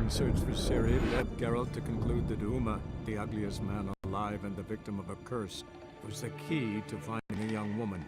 long search for Ciri led Geralt to conclude that Uma, the ugliest man alive and the victim of a curse, was the key to finding a young woman.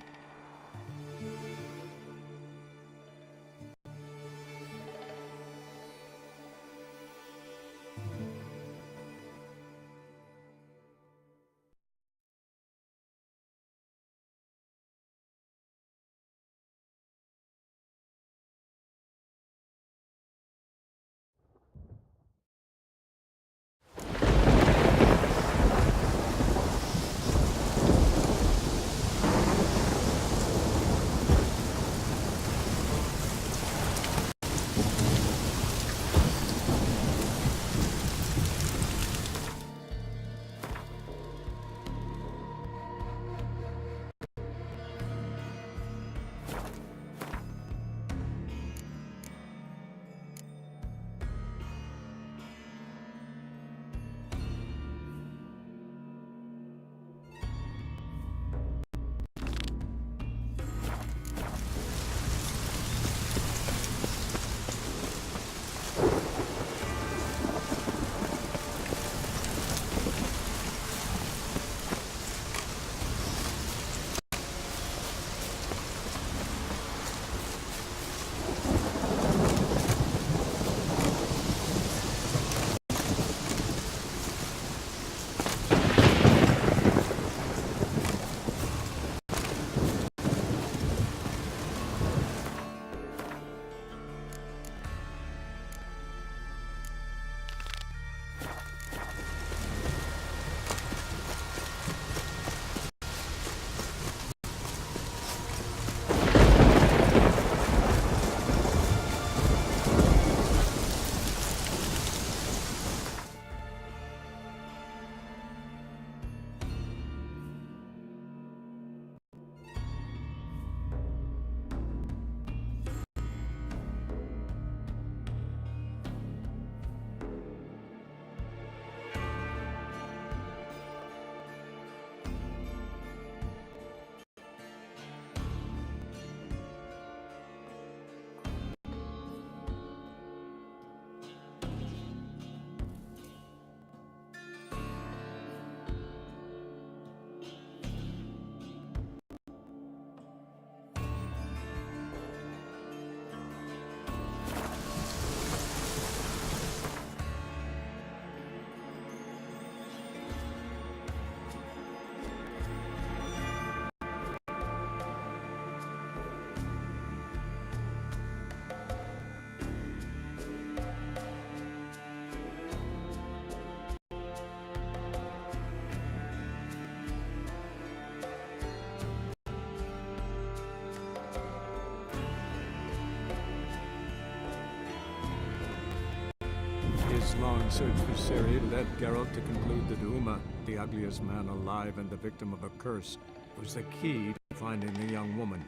His long search for Ciri led Geralt to conclude that Uma, the ugliest man alive and the victim of a curse, was the key to finding the young woman.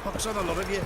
Pox on the lot of you.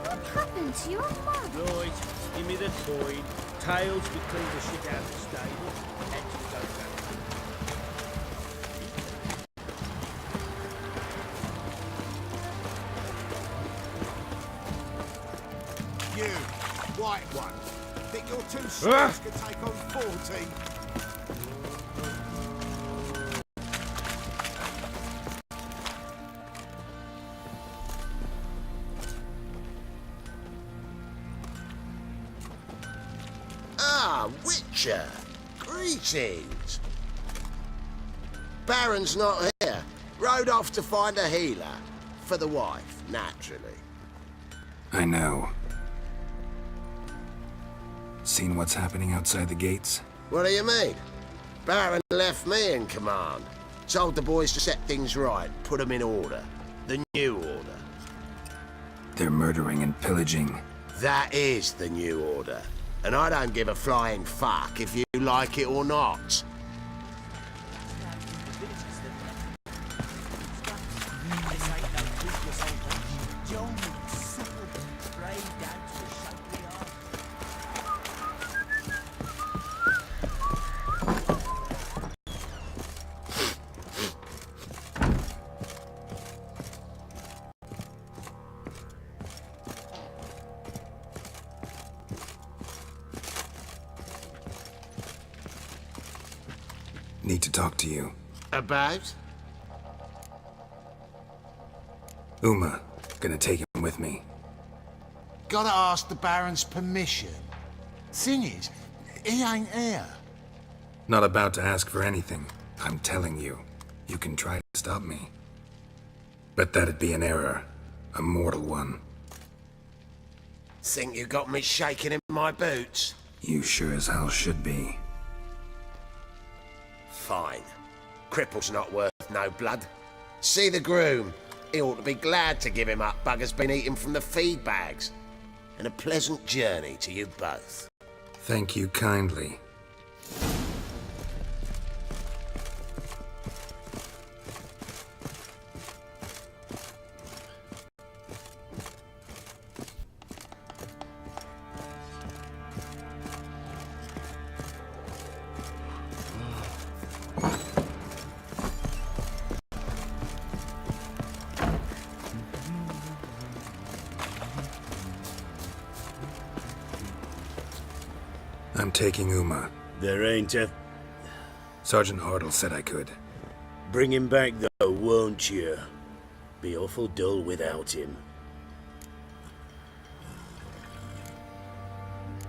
What happened to your mother? Right, give me the coin. Tails can clean the shit out of the stable. Heads will go back. You, white one. Think your two swords can take on 40? Witcher! Greetings! Baron's not here. Rode off to find a healer. For the wife, naturally. I know. Seen what's happening outside the gates? What do you mean? Baron left me in command. Told the boys to set things right, put them in order. The new order. They're murdering and pillaging. That is the new order. And I don't give a flying fuck if you like it or not. Need to talk to you. About? Uma, gonna take him with me. Gotta ask the Baron's permission. Thing is, he ain't here. Not about to ask for anything. I'm telling you. You can try to stop me. But that'd be an error. A mortal one. Think you got me shaking in my boots? You sure as hell should be. Fine. Cripple's not worth no blood. See the groom. He ought to be glad to give him up. Bugger's been eating from the feed bags. And a pleasant journey to you both. Thank you kindly. I'm taking Uma. There ain't a... Sergeant Hartle said I could. Bring him back though, won't you? Be awful dull without him.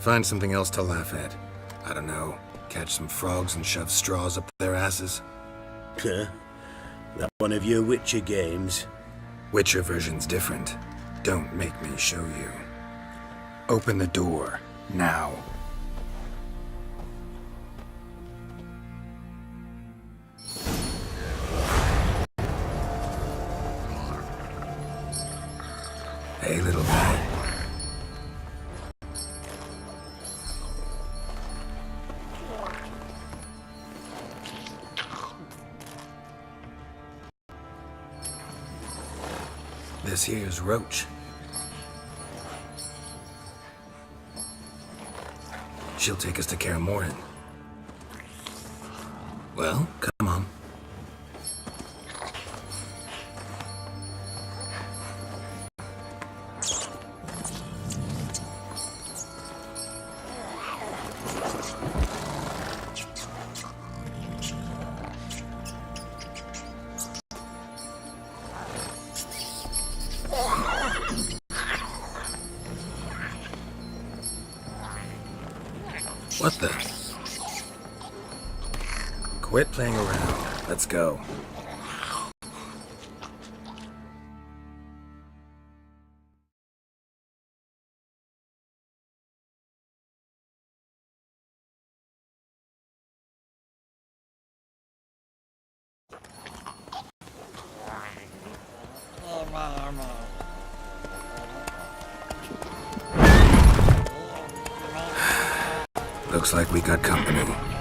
Find something else to laugh at. I don't know. Catch some frogs and shove straws up their asses. Huh? That one of your Witcher games? Witcher version's different. Don't make me show you. Open the door. Now. Hey, little guy. This here's Roach. She'll take us to Kaer Morhen. Well, come on. What the? Quit playing around. Let's go. Looks like we got company.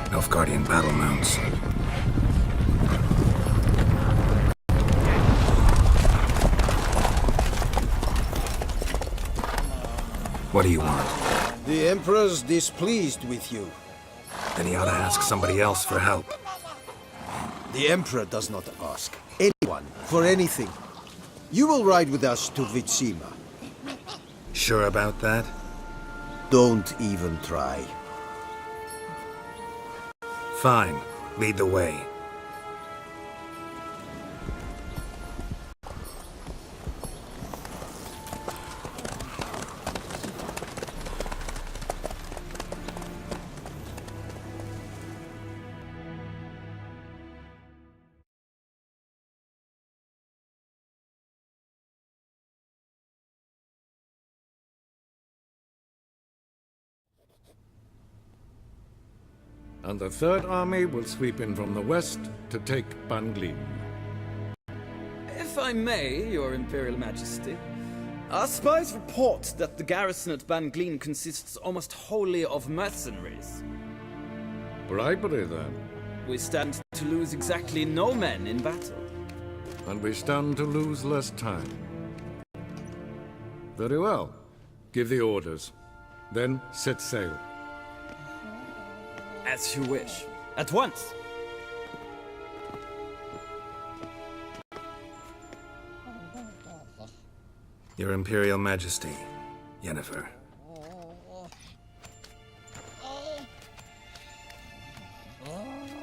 Nilfgaardian battle mounts. What do you want? The Emperor's displeased with you. Then he ought to ask somebody else for help. The Emperor does not ask anyone for anything. You will ride with us to Vitsima. Sure about that? Don't even try. Fine. Lead the way. and the Third Army will sweep in from the west to take Banglin. If I may, Your Imperial Majesty, our spies report that the garrison at Banglin consists almost wholly of mercenaries. Bribery, then. We stand to lose exactly no men in battle. And we stand to lose less time. Very well. Give the orders. Then set sail. As you wish. At once! Your Imperial Majesty, Yennefer.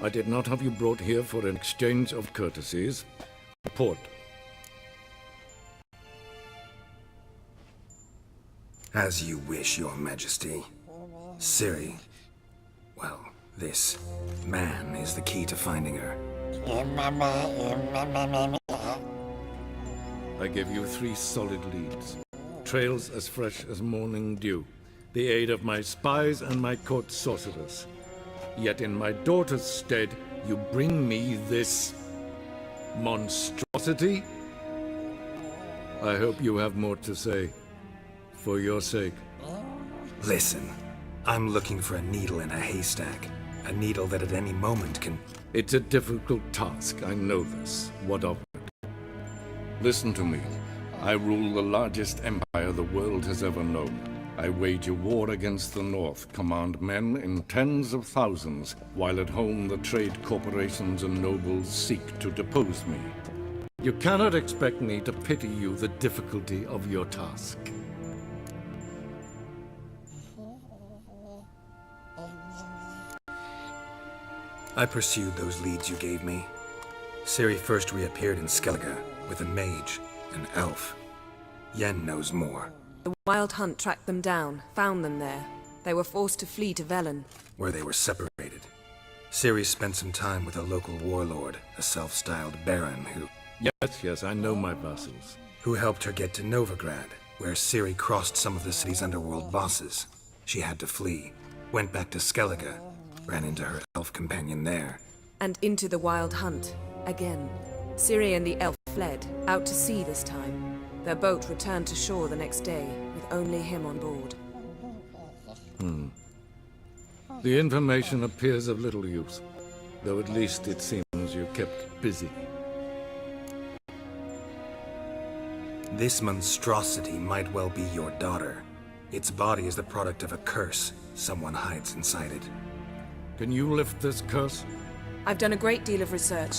I did not have you brought here for an exchange of courtesies. Report. As you wish, Your Majesty. Ciri. Well, this man is the key to finding her. I give you 3 solid leads. Trails as fresh as morning dew. The aid of my spies and my court sorcerers. Yet in my daughter's stead, you bring me this monstrosity? I hope you have more to say. For your sake. Listen, I'm looking for a needle in a haystack. A needle that at any moment can... It's a difficult task, I know this. What of it? Listen to me. I rule the largest empire the world has ever known. I wage a war against the North, command men in tens of thousands, while at home the trade corporations and nobles seek to depose me. You cannot expect me to pity you the difficulty of your task. I pursued those leads you gave me. Ciri first reappeared in Skellige with a mage, an elf. Yen knows more. The Wild Hunt tracked them down, found them there. They were forced to flee to Velen. Where they were separated. Ciri spent some time with a local warlord, a self-styled baron who... Yes, I know my vassals. Who helped her get to Novigrad, where Ciri crossed some of the city's underworld bosses. She had to flee, went back to Skellige, ran into her elf companion there. And into the Wild Hunt, again. Ciri and the elf fled, out to sea this time. Their boat returned to shore the next day, with only him on board. The information appears of little use, though at least it seems you kept busy. This monstrosity might well be your daughter. Its body is the product of a curse someone hides inside it. Can you lift this curse? I've done a great deal of research,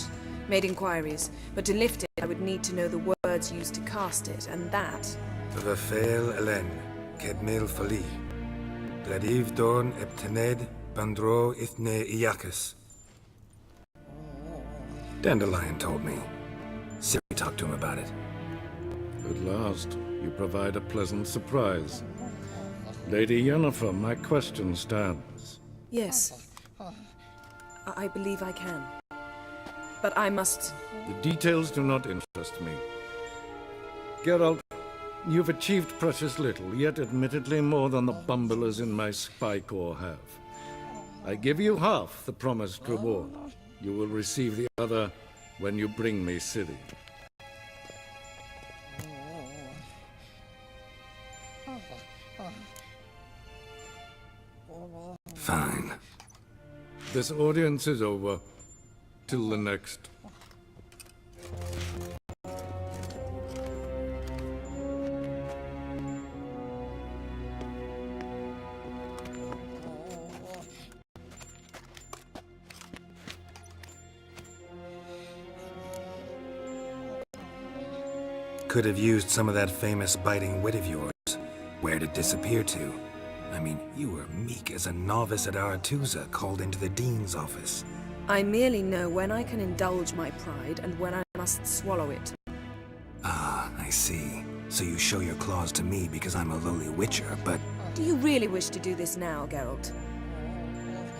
made inquiries, but to lift it I would need to know the words used to cast it, and that... Vafael Elen, Kedmil Fali, Gladiv Dorn Eptened, Bandro Ithne Iacus. Dandelion told me. Ciri talked to him about it. At last, you provide a pleasant surprise. Lady Yennefer, my question stands. Yes. I believe I can. But I must... The details do not interest me. Geralt, you've achieved precious little, yet admittedly more than the bumblers in my spy corps have. I give you half the promised reward. You will receive the other when you bring me Ciri. Fine. This audience is over. Till the next. Could have used some of that famous biting wit of yours. Where'd it disappear to? I mean, you were meek as a novice at Aretuza called into the Dean's office. I merely know when I can indulge my pride and when I must swallow it. Ah, I see. So you show your claws to me because I'm a lowly witcher, but... Do you really wish to do this now, Geralt?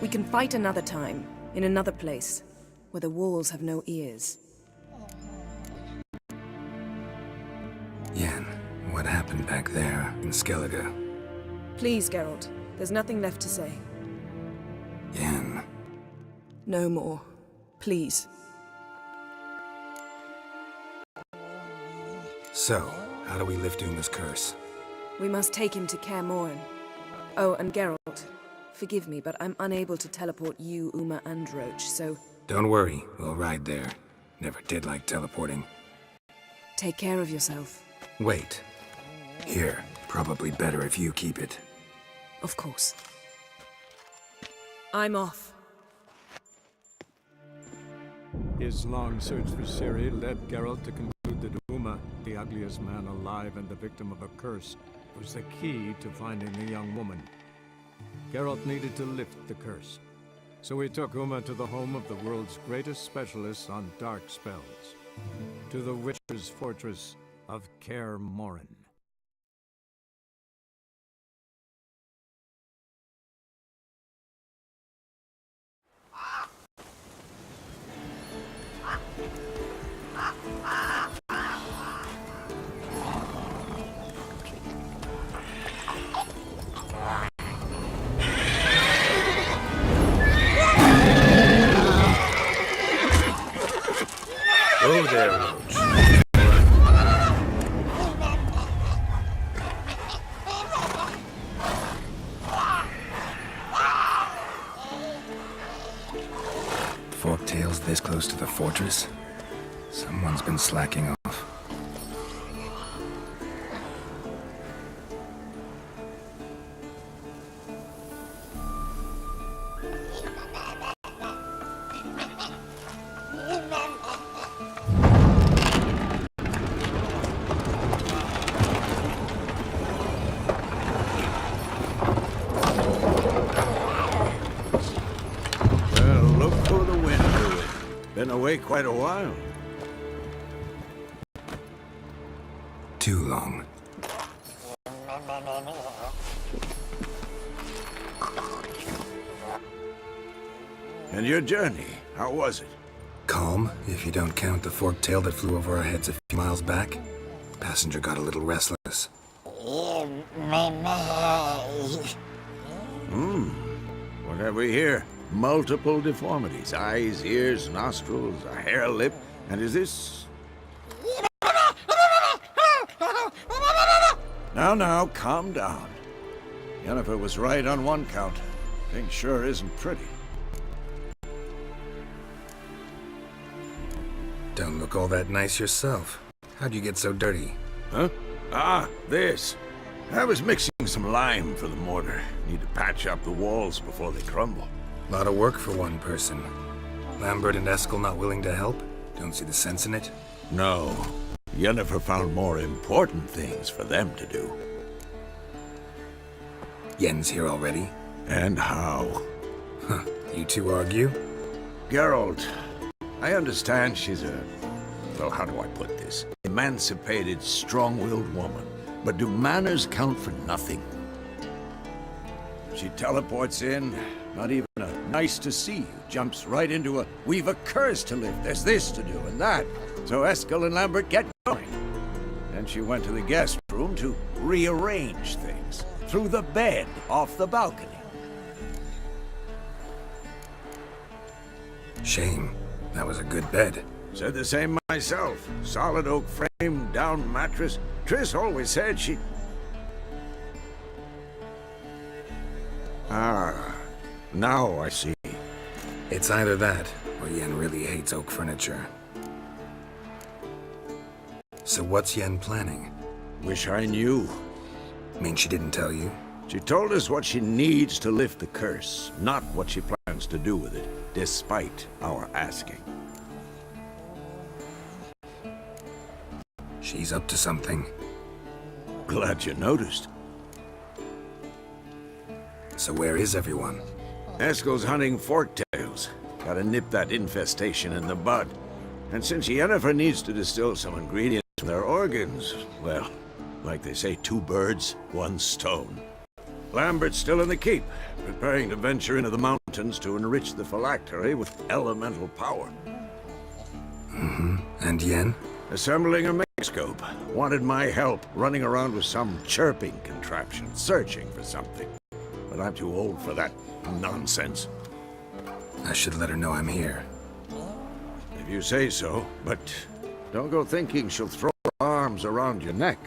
We can fight another time, in another place, where the walls have no ears. Yen, what happened back there in Skellige? Please, Geralt. There's nothing left to say. Yen, No more. Please. So, how do we lift Uma's curse? We must take him to Kaer Morhen. Oh, and Geralt, forgive me, but I'm unable to teleport you, Uma, and Roach, so Don't worry, we'll ride there. Never did like teleporting. take care of yourself. Wait. Here, probably better if you keep it. Of course. I'm off. His long search for Ciri led Geralt to conclude that Uma, the ugliest man alive and the victim of a curse, was the key to finding the young woman. Geralt needed to lift the curse, so he took Uma to the home of the world's greatest specialists on dark spells, to the Witcher's fortress of Kaer Morhen. Oh there, Roach. Forktail's this close to the fortress? Someone's been slacking off. Well, look for the wind, Druid. Been away quite a while. Too long. And your journey, how was it? Calm, if you don't count the forktail that flew over our heads a few miles back. Passenger got a little restless. What have we here? Multiple deformities. Eyes, ears, nostrils, a hair lip. And is this... Now, calm down. Yennefer was right on one count. Thing sure isn't pretty. Don't look all that nice yourself. How'd you get so dirty? Huh? Ah, this. I was mixing some lime for the mortar. Need to patch up the walls before they crumble. Lot of work for one person. Lambert and Eskel not willing to help? Don't see the sense in it? No. Yennefer found more important things for them to do. Yen's here already? And how? Huh. You two argue? Geralt, I understand she's a... well, how do I put this? Emancipated, strong-willed woman. But do manners count for nothing? She teleports in, not even a nice to see you, jumps right into a we've a curse to lift, there's this to do and that. So Eskel and Lambert get going. Then she went to the guest room to rearrange things. Through the bed, off the balcony. Shame. That was a good bed. Said the same myself. Solid oak frame, down mattress. Triss always said she... Ah, now I see. It's either that, or Yen really hates oak furniture. So what's Yen planning? Wish I knew. Mean she didn't tell you? She told us what she needs to lift the curse, not what she plans to do with it, despite our asking. She's up to something. Glad you noticed. So where is everyone? Eskel's hunting forktails. Gotta nip that infestation in the bud. And since Yennefer needs to distill some ingredients from their organs, well, like they say, 2 birds, 1 stone. Lambert's still in the keep, preparing to venture into the mountains to enrich the phylactery with elemental power. Mm-hmm. And Yen? Assembling a makescope. Wanted my help running around with some chirping contraption, searching for something. But I'm too old for that nonsense. I should let her know I'm here. If you say so, but don't go thinking she'll throw her arms around your neck.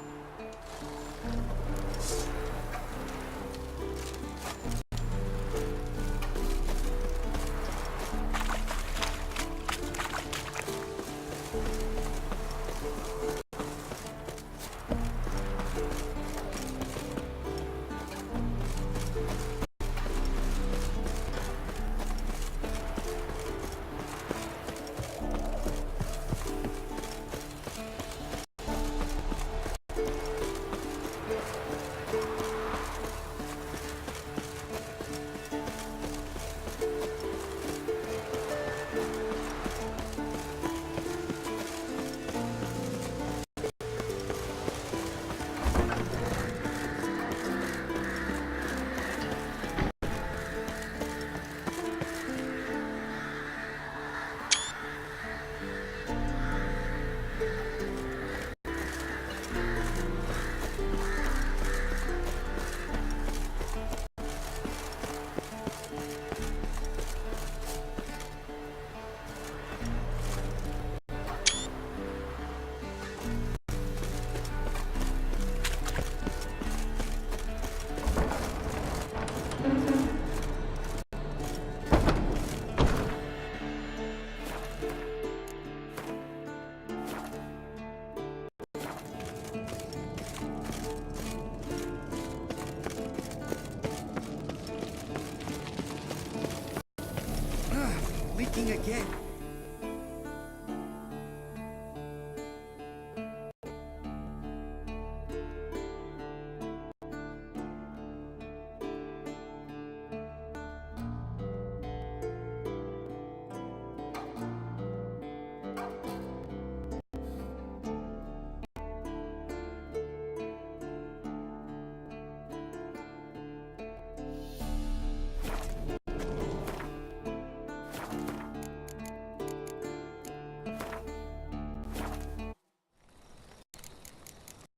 Leaking again.